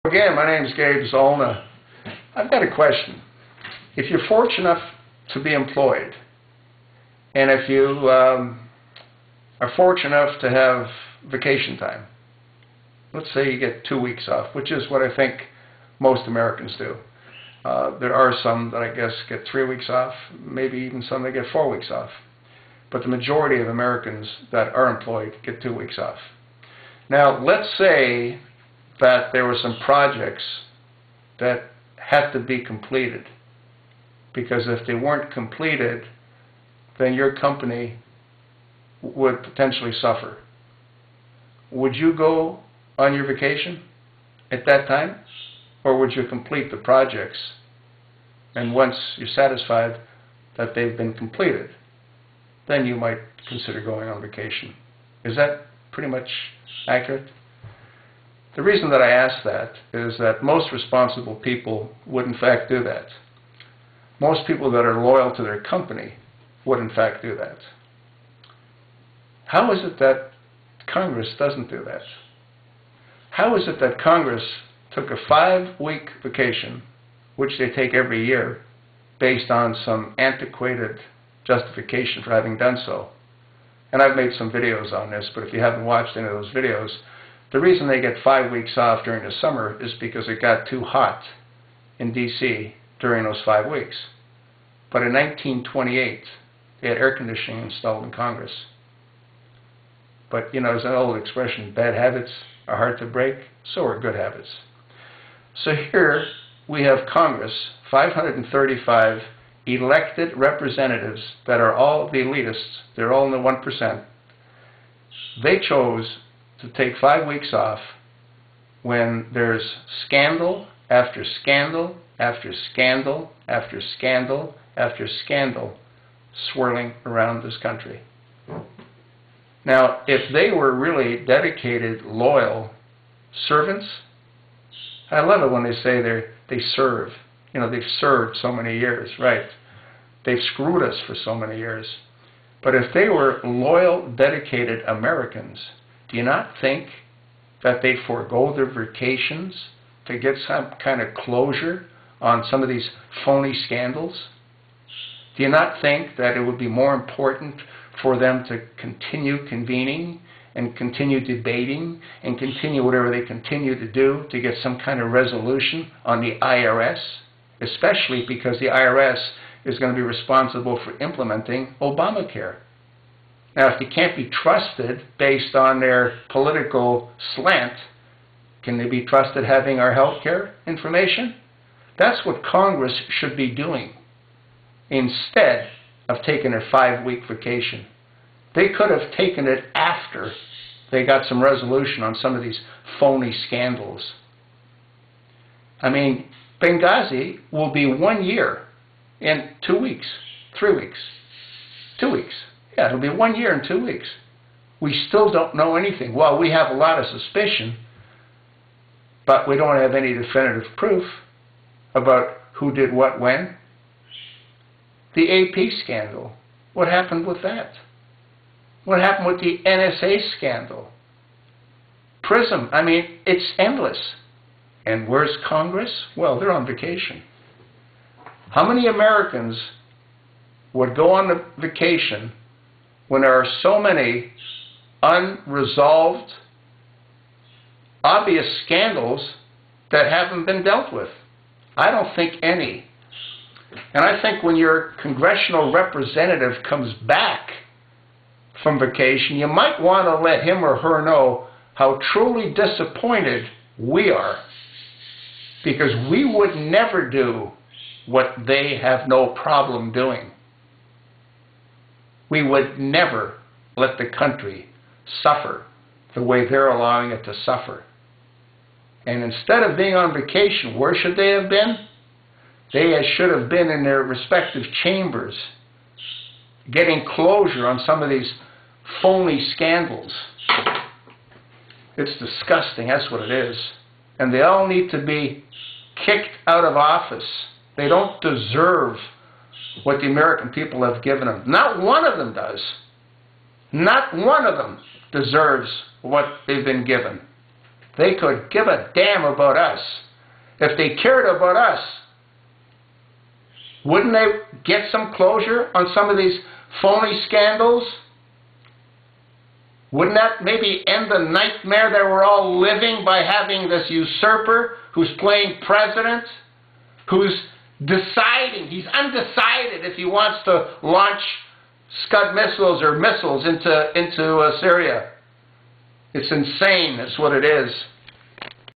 Again, my name is Gabe Zollner. I've got a question. If you're fortunate enough to be employed, and if you are fortunate enough to have vacation time, let's say you get 2 weeks off, which is what I think most Americans do. There are some that I guess get 3 weeks off, maybe even some that get 4 weeks off. But the majority of Americans that are employed get 2 weeks off. Now, let's say that there were some projects that had to be completed, because if they weren't completed, then your company would potentially suffer. Would you go on your vacation at that time, or would you complete the projects, and once you're satisfied that they've been completed, then you might consider going on vacation? Is that pretty much accurate? The reason that I ask that is that most responsible people would in fact do that. Most people that are loyal to their company would in fact do that. How is it that Congress doesn't do that? How is it that Congress took a 5-week vacation, which they take every year, based on some antiquated justification for having done so? And I've made some videos on this, but if you haven't watched any of those videos, the reason they get 5 weeks off during the summer is because it got too hot in D.C. during those 5 weeks. But in 1928, they had air conditioning installed in Congress. But, you know, there's an old expression, bad habits are hard to break, so are good habits. So here we have Congress, 535 elected representatives that are all the elitists. They're all in the 1%. They chose to take 5 weeks off when there's scandal after scandal after scandal after scandal after scandal swirling around this country. Now, if they were really dedicated, loyal servants, I love it when they say they serve. You know, they've served so many years, right? They've screwed us for so many years. But if they were loyal, dedicated Americans, do you not think that they'd forego their vacations to get some kind of closure on some of these phony scandals? Do you not think that it would be more important for them to continue convening and continue debating and continue whatever they continue to do to get some kind of resolution on the IRS, especially because the IRS is going to be responsible for implementing Obamacare? Now, if they can't be trusted based on their political slant, can they be trusted having our health care information? That's what Congress should be doing instead of taking a 5-week vacation. They could have taken it after they got some resolution on some of these phony scandals. I mean, Benghazi will be 1 year in 2 weeks, 3 weeks, 2 weeks. Yeah, it'll be 1 year and 2 weeks. We still don't know anything. Well, we have a lot of suspicion, but we don't have any definitive proof about who did what when. The AP scandal, what happened with that? What happened with the NSA scandal? PRISM, I mean, it's endless. And where's Congress? Well, they're on vacation. How many Americans would go on a vacation when there are so many unresolved, obvious scandals that haven't been dealt with? I don't think any. And I think when your congressional representative comes back from vacation, you might want to let him or her know how truly disappointed we are, because we would never do what they have no problem doing. We would never let the country suffer the way they're allowing it to suffer. And instead of being on vacation, where should they have been? They should have been in their respective chambers, getting closure on some of these phony scandals. It's disgusting, that's what it is. And they all need to be kicked out of office. They don't deserve what the American people have given them. Not one of them does. Not one of them deserves what they've been given. they could give a damn about us. If they cared about us, wouldn't they get some closure on some of these phony scandals? Wouldn't that maybe end the nightmare that we're all living by having this usurper who's playing president, who's deciding, he's undecided if he wants to launch Scud missiles or missiles into Syria. It's insane, that's what it is.